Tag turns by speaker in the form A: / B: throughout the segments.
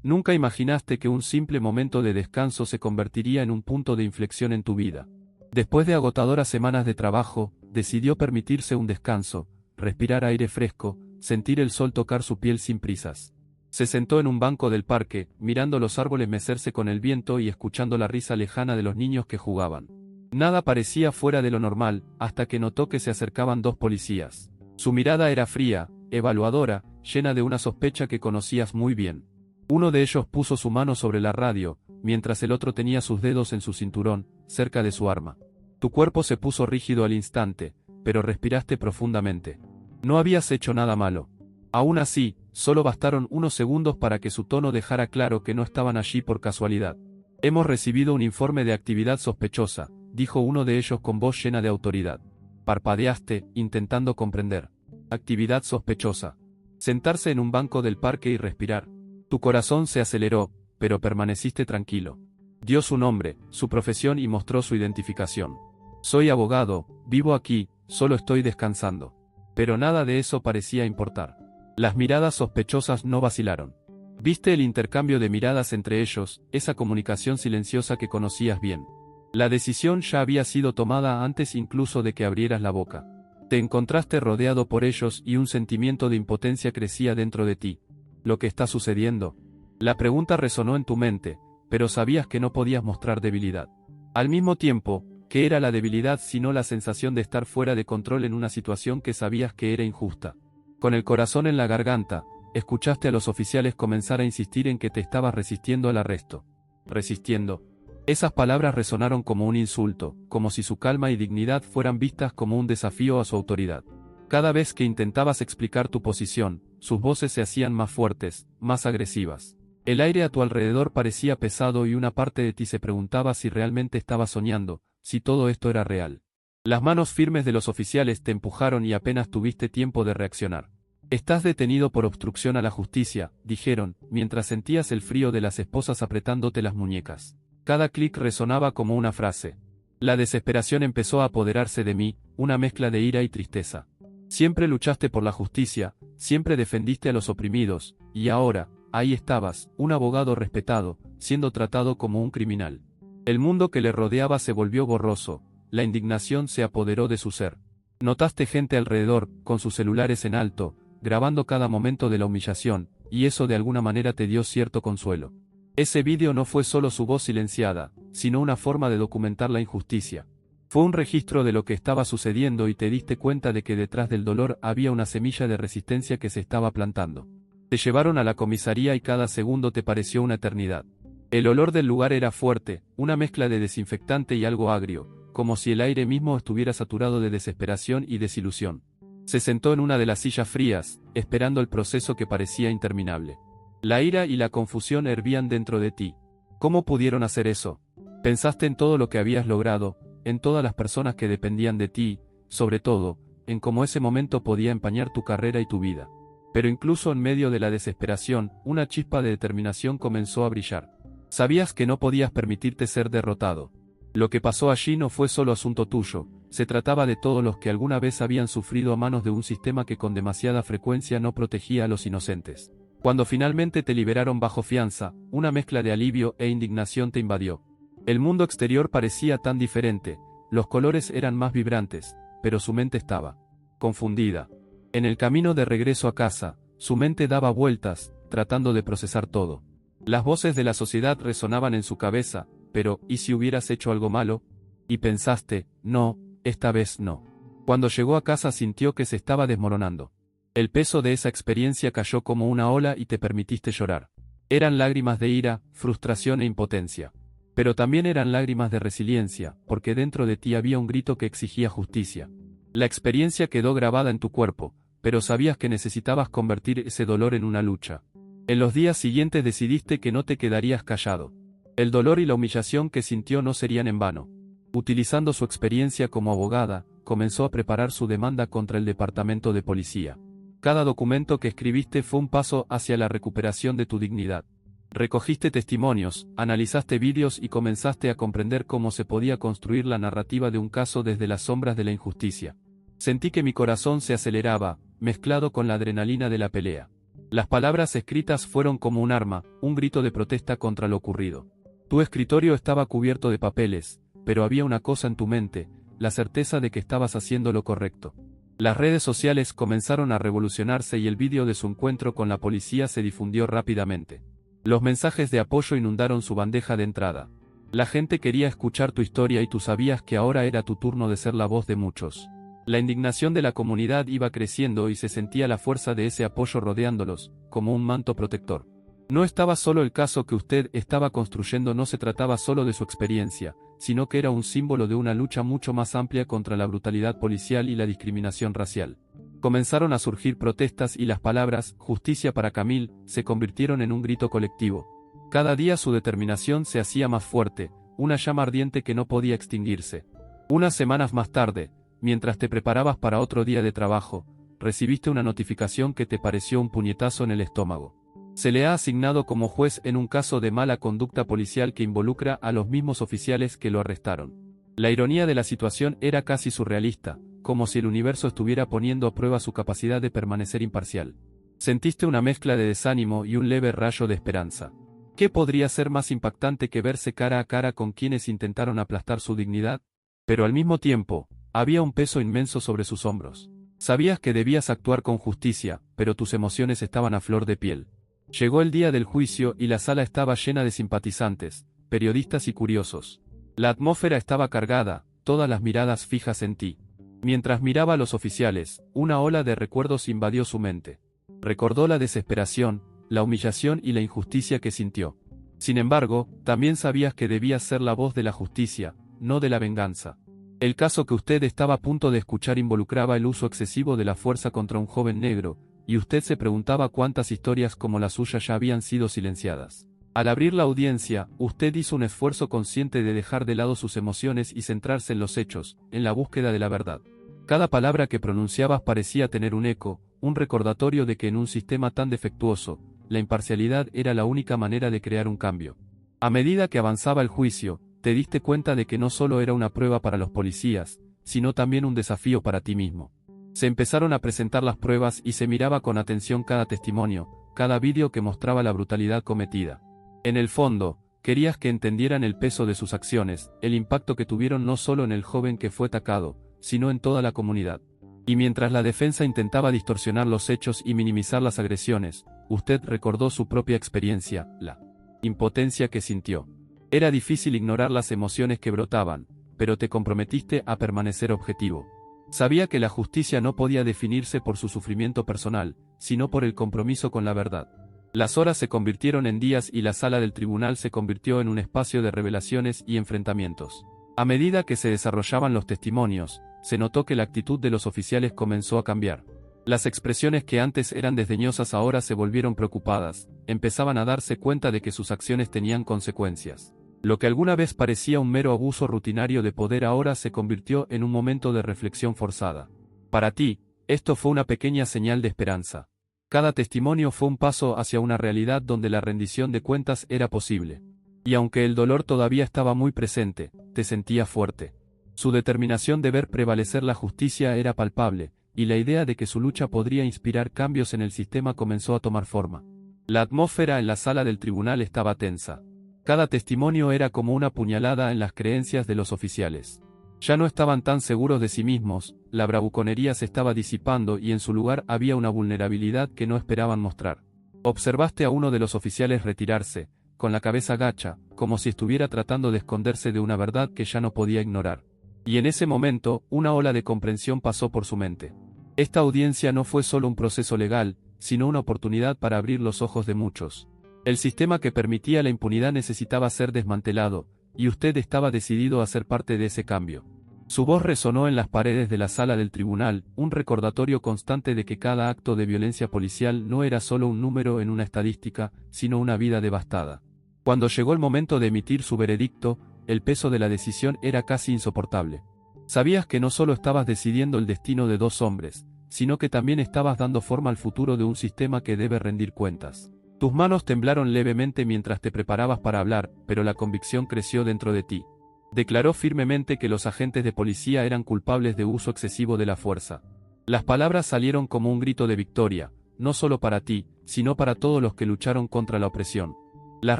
A: Nunca imaginaste que un simple momento de descanso se convertiría en un punto de inflexión en tu vida. Después de agotadoras semanas de trabajo, decidió permitirse un descanso, respirar aire fresco, sentir el sol tocar su piel sin prisas. Se sentó en un banco del parque, mirando los árboles mecerse con el viento y escuchando la risa lejana de los niños que jugaban. Nada parecía fuera de lo normal, hasta que notó que se acercaban dos policías. Su mirada era fría, evaluadora, llena de una sospecha que conocías muy bien. Uno de ellos puso su mano sobre la radio, mientras el otro tenía sus dedos en su cinturón, cerca de su arma. Tu cuerpo se puso rígido al instante, pero respiraste profundamente. No habías hecho nada malo. Aún así, solo bastaron unos segundos para que su tono dejara claro que no estaban allí por casualidad. Hemos recibido un informe de actividad sospechosa, dijo uno de ellos con voz llena de autoridad. Parpadeaste, intentando comprender. Actividad sospechosa. Sentarse en un banco del parque y respirar. Tu corazón se aceleró, pero permaneciste tranquilo. Dio su nombre, su profesión y mostró su identificación. Soy abogado, vivo aquí, solo estoy descansando. Pero nada de eso parecía importar. Las miradas sospechosas no vacilaron. Viste el intercambio de miradas entre ellos, esa comunicación silenciosa que conocías bien. La decisión ya había sido tomada antes incluso de que abrieras la boca. Te encontraste rodeado por ellos y un sentimiento de impotencia crecía dentro de ti. ¿Lo que está sucediendo? La pregunta resonó en tu mente, pero sabías que no podías mostrar debilidad. Al mismo tiempo, ¿qué era la debilidad sino la sensación de estar fuera de control en una situación que sabías que era injusta? Con el corazón en la garganta, escuchaste a los oficiales comenzar a insistir en que te estabas resistiendo al arresto. Resistiendo. Esas palabras resonaron como un insulto, como si su calma y dignidad fueran vistas como un desafío a su autoridad. Cada vez que intentabas explicar tu posición, sus voces se hacían más fuertes, más agresivas. El aire a tu alrededor parecía pesado y una parte de ti se preguntaba si realmente estabas soñando, si todo esto era real. Las manos firmes de los oficiales te empujaron y apenas tuviste tiempo de reaccionar. Estás detenido por obstrucción a la justicia, dijeron, mientras sentías el frío de las esposas apretándote las muñecas. Cada clic resonaba como una frase. La desesperación empezó a apoderarse de mí, una mezcla de ira y tristeza. Siempre luchaste por la justicia, siempre defendiste a los oprimidos, y ahora, ahí estabas, un abogado respetado, siendo tratado como un criminal. El mundo que le rodeaba se volvió borroso, la indignación se apoderó de su ser. Notaste gente alrededor, con sus celulares en alto, grabando cada momento de la humillación, y eso de alguna manera te dio cierto consuelo. Ese vídeo no fue solo su voz silenciada, sino una forma de documentar la injusticia. Fue un registro de lo que estaba sucediendo y te diste cuenta de que detrás del dolor había una semilla de resistencia que se estaba plantando. Te llevaron a la comisaría y cada segundo te pareció una eternidad. El olor del lugar era fuerte, una mezcla de desinfectante y algo agrio, como si el aire mismo estuviera saturado de desesperación y desilusión. Se sentó en una de las sillas frías, esperando el proceso que parecía interminable. La ira y la confusión hervían dentro de ti. ¿Cómo pudieron hacer eso? Pensaste en todo lo que habías logrado, en todas las personas que dependían de ti, sobre todo, en cómo ese momento podía empañar tu carrera y tu vida. Pero incluso en medio de la desesperación, una chispa de determinación comenzó a brillar. Sabías que no podías permitirte ser derrotado. Lo que pasó allí no fue solo asunto tuyo, se trataba de todos los que alguna vez habían sufrido a manos de un sistema que con demasiada frecuencia no protegía a los inocentes. Cuando finalmente te liberaron bajo fianza, una mezcla de alivio e indignación te invadió. El mundo exterior parecía tan diferente, los colores eran más vibrantes, pero su mente estaba confundida. En el camino de regreso a casa, su mente daba vueltas, tratando de procesar todo. Las voces de la sociedad resonaban en su cabeza, pero ¿y si hubieras hecho algo malo? Y pensaste, no, esta vez no. Cuando llegó a casa sintió que se estaba desmoronando. El peso de esa experiencia cayó como una ola y te permitiste llorar. Eran lágrimas de ira, frustración e impotencia. Pero también eran lágrimas de resiliencia, porque dentro de ti había un grito que exigía justicia. La experiencia quedó grabada en tu cuerpo, pero sabías que necesitabas convertir ese dolor en una lucha. En los días siguientes decidiste que no te quedarías callado. El dolor y la humillación que sintió no serían en vano. Utilizando su experiencia como abogada, comenzó a preparar su demanda contra el departamento de policía. Cada documento que escribiste fue un paso hacia la recuperación de tu dignidad. Recogiste testimonios, analizaste vídeos y comenzaste a comprender cómo se podía construir la narrativa de un caso desde las sombras de la injusticia. Sentí que mi corazón se aceleraba, mezclado con la adrenalina de la pelea. Las palabras escritas fueron como un arma, un grito de protesta contra lo ocurrido. Tu escritorio estaba cubierto de papeles, pero había una cosa en tu mente, la certeza de que estabas haciendo lo correcto. Las redes sociales comenzaron a revolucionarse y el vídeo de su encuentro con la policía se difundió rápidamente. Los mensajes de apoyo inundaron su bandeja de entrada. La gente quería escuchar tu historia y tú sabías que ahora era tu turno de ser la voz de muchos. La indignación de la comunidad iba creciendo y se sentía la fuerza de ese apoyo rodeándolos, como un manto protector. No estaba solo el caso que usted estaba construyendo, no se trataba solo de su experiencia, sino que era un símbolo de una lucha mucho más amplia contra la brutalidad policial y la discriminación racial. Comenzaron a surgir protestas y las palabras «Justicia para Camille» se convirtieron en un grito colectivo. Cada día su determinación se hacía más fuerte, una llama ardiente que no podía extinguirse. Unas semanas más tarde, mientras te preparabas para otro día de trabajo, recibiste una notificación que te pareció un puñetazo en el estómago. Se le ha asignado como juez en un caso de mala conducta policial que involucra a los mismos oficiales que lo arrestaron. La ironía de la situación era casi surrealista, como si el universo estuviera poniendo a prueba su capacidad de permanecer imparcial. Sentiste una mezcla de desánimo y un leve rayo de esperanza. ¿Qué podría ser más impactante que verse cara a cara con quienes intentaron aplastar su dignidad? Pero al mismo tiempo, había un peso inmenso sobre sus hombros. Sabías que debías actuar con justicia, pero tus emociones estaban a flor de piel. Llegó el día del juicio y la sala estaba llena de simpatizantes, periodistas y curiosos. La atmósfera estaba cargada, todas las miradas fijas en ti. Mientras miraba a los oficiales, una ola de recuerdos invadió su mente. Recordó la desesperación, la humillación y la injusticia que sintió. Sin embargo, también sabías que debías ser la voz de la justicia, no de la venganza. El caso que usted estaba a punto de escuchar involucraba el uso excesivo de la fuerza contra un joven negro, y usted se preguntaba cuántas historias como la suya ya habían sido silenciadas. Al abrir la audiencia, usted hizo un esfuerzo consciente de dejar de lado sus emociones y centrarse en los hechos, en la búsqueda de la verdad. Cada palabra que pronunciabas parecía tener un eco, un recordatorio de que en un sistema tan defectuoso, la imparcialidad era la única manera de crear un cambio. A medida que avanzaba el juicio, te diste cuenta de que no solo era una prueba para los policías, sino también un desafío para ti mismo. Se empezaron a presentar las pruebas y se miraba con atención cada testimonio, cada vídeo que mostraba la brutalidad cometida. En el fondo, querías que entendieran el peso de sus acciones, el impacto que tuvieron no solo en el joven que fue atacado, sino en toda la comunidad. Y mientras la defensa intentaba distorsionar los hechos y minimizar las agresiones, usted recordó su propia experiencia, la impotencia que sintió. Era difícil ignorar las emociones que brotaban, pero te comprometiste a permanecer objetivo. Sabía que la justicia no podía definirse por su sufrimiento personal, sino por el compromiso con la verdad. Las horas se convirtieron en días y la sala del tribunal se convirtió en un espacio de revelaciones y enfrentamientos. A medida que se desarrollaban los testimonios, se notó que la actitud de los oficiales comenzó a cambiar. Las expresiones que antes eran desdeñosas ahora se volvieron preocupadas, empezaban a darse cuenta de que sus acciones tenían consecuencias. Lo que alguna vez parecía un mero abuso rutinario de poder ahora se convirtió en un momento de reflexión forzada. Para ti, esto fue una pequeña señal de esperanza. Cada testimonio fue un paso hacia una realidad donde la rendición de cuentas era posible. Y aunque el dolor todavía estaba muy presente, te sentías fuerte. Su determinación de ver prevalecer la justicia era palpable, y la idea de que su lucha podría inspirar cambios en el sistema comenzó a tomar forma. La atmósfera en la sala del tribunal estaba tensa. Cada testimonio era como una puñalada en las creencias de los oficiales. Ya no estaban tan seguros de sí mismos, la bravuconería se estaba disipando y en su lugar había una vulnerabilidad que no esperaban mostrar. Observaste a uno de los oficiales retirarse, con la cabeza gacha, como si estuviera tratando de esconderse de una verdad que ya no podía ignorar. Y en ese momento, una ola de comprensión pasó por su mente. Esta audiencia no fue solo un proceso legal, sino una oportunidad para abrir los ojos de muchos. El sistema que permitía la impunidad necesitaba ser desmantelado, y usted estaba decidido a ser parte de ese cambio. Su voz resonó en las paredes de la sala del tribunal, un recordatorio constante de que cada acto de violencia policial no era solo un número en una estadística, sino una vida devastada. Cuando llegó el momento de emitir su veredicto, el peso de la decisión era casi insoportable. Sabías que no solo estabas decidiendo el destino de dos hombres, sino que también estabas dando forma al futuro de un sistema que debe rendir cuentas. Tus manos temblaron levemente mientras te preparabas para hablar, pero la convicción creció dentro de ti. Declaró firmemente que los agentes de policía eran culpables de uso excesivo de la fuerza. Las palabras salieron como un grito de victoria, no solo para ti, sino para todos los que lucharon contra la opresión. Las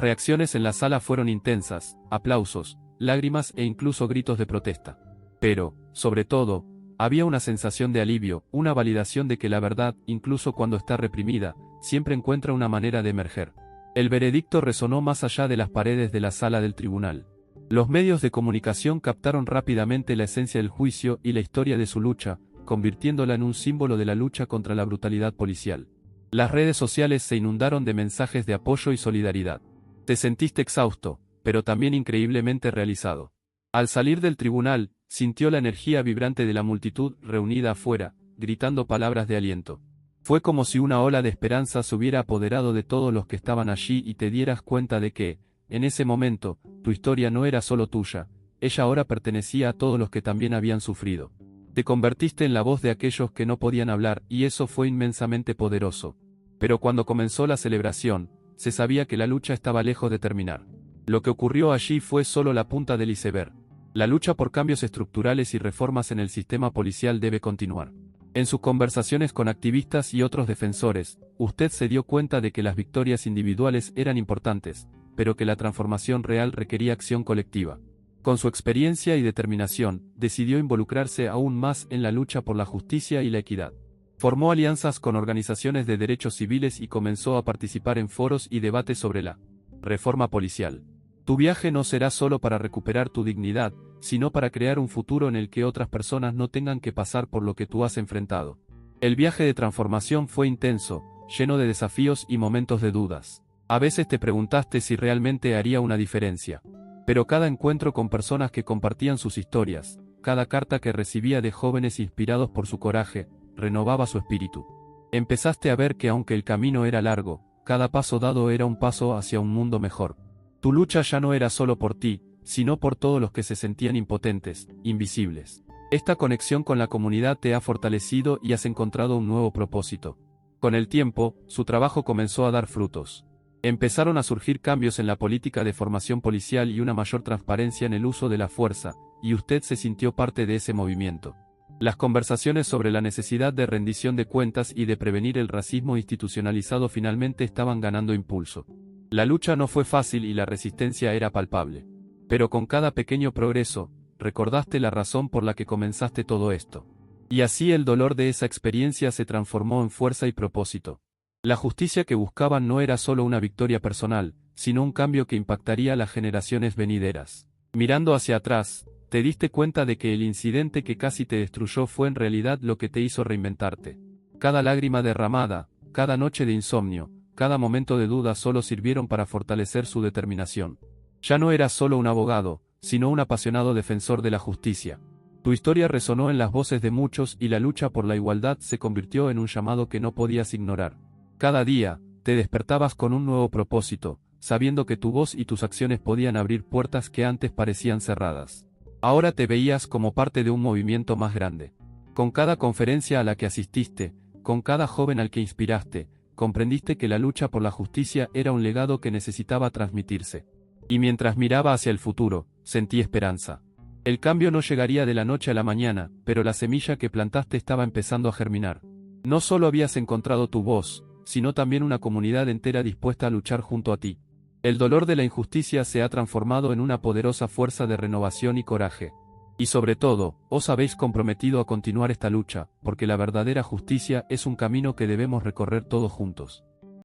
A: reacciones en la sala fueron intensas, aplausos, lágrimas e incluso gritos de protesta. Pero, sobre todo, había una sensación de alivio, una validación de que la verdad, incluso cuando está reprimida, siempre encuentra una manera de emerger. El veredicto resonó más allá de las paredes de la sala del tribunal. Los medios de comunicación captaron rápidamente la esencia del juicio y la historia de su lucha, convirtiéndola en un símbolo de la lucha contra la brutalidad policial. Las redes sociales se inundaron de mensajes de apoyo y solidaridad. Te sentiste exhausto, pero también increíblemente realizado. Al salir del tribunal, sintió la energía vibrante de la multitud reunida afuera, gritando palabras de aliento. Fue como si una ola de esperanza se hubiera apoderado de todos los que estaban allí y te dieras cuenta de que, en ese momento, tu historia no era solo tuya, ella ahora pertenecía a todos los que también habían sufrido. Te convertiste en la voz de aquellos que no podían hablar y eso fue inmensamente poderoso. Pero cuando comenzó la celebración, se sabía que la lucha estaba lejos de terminar. Lo que ocurrió allí fue solo la punta del iceberg. La lucha por cambios estructurales y reformas en el sistema policial debe continuar. En sus conversaciones con activistas y otros defensores, usted se dio cuenta de que las victorias individuales eran importantes, pero que la transformación real requería acción colectiva. Con su experiencia y determinación, decidió involucrarse aún más en la lucha por la justicia y la equidad. Formó alianzas con organizaciones de derechos civiles y comenzó a participar en foros y debates sobre la reforma policial. Tu viaje no será solo para recuperar tu dignidad, sino para crear un futuro en el que otras personas no tengan que pasar por lo que tú has enfrentado. El viaje de transformación fue intenso, lleno de desafíos y momentos de dudas. A veces te preguntaste si realmente haría una diferencia. Pero cada encuentro con personas que compartían sus historias, cada carta que recibía de jóvenes inspirados por su coraje, renovaba su espíritu. Empezaste a ver que aunque el camino era largo, cada paso dado era un paso hacia un mundo mejor. Tu lucha ya no era solo por ti, sino por todos los que se sentían impotentes, invisibles. Esta conexión con la comunidad te ha fortalecido y has encontrado un nuevo propósito. Con el tiempo, su trabajo comenzó a dar frutos. Empezaron a surgir cambios en la política de formación policial y una mayor transparencia en el uso de la fuerza, y usted se sintió parte de ese movimiento. Las conversaciones sobre la necesidad de rendición de cuentas y de prevenir el racismo institucionalizado finalmente estaban ganando impulso. La lucha no fue fácil y la resistencia era palpable. Pero con cada pequeño progreso, recordaste la razón por la que comenzaste todo esto. Y así el dolor de esa experiencia se transformó en fuerza y propósito. La justicia que buscaban no era solo una victoria personal, sino un cambio que impactaría a las generaciones venideras. Mirando hacia atrás, te diste cuenta de que el incidente que casi te destruyó fue en realidad lo que te hizo reinventarte. Cada lágrima derramada, cada noche de insomnio, cada momento de duda solo sirvieron para fortalecer su determinación. Ya no eras solo un abogado, sino un apasionado defensor de la justicia. Tu historia resonó en las voces de muchos y la lucha por la igualdad se convirtió en un llamado que no podías ignorar. Cada día, te despertabas con un nuevo propósito, sabiendo que tu voz y tus acciones podían abrir puertas que antes parecían cerradas. Ahora te veías como parte de un movimiento más grande. Con cada conferencia a la que asististe, con cada joven al que inspiraste, comprendiste que la lucha por la justicia era un legado que necesitaba transmitirse. Y mientras miraba hacia el futuro, sentí esperanza. El cambio no llegaría de la noche a la mañana, pero la semilla que plantaste estaba empezando a germinar. No solo habías encontrado tu voz, sino también una comunidad entera dispuesta a luchar junto a ti. El dolor de la injusticia se ha transformado en una poderosa fuerza de renovación y coraje. Y sobre todo, os habéis comprometido a continuar esta lucha, porque la verdadera justicia es un camino que debemos recorrer todos juntos.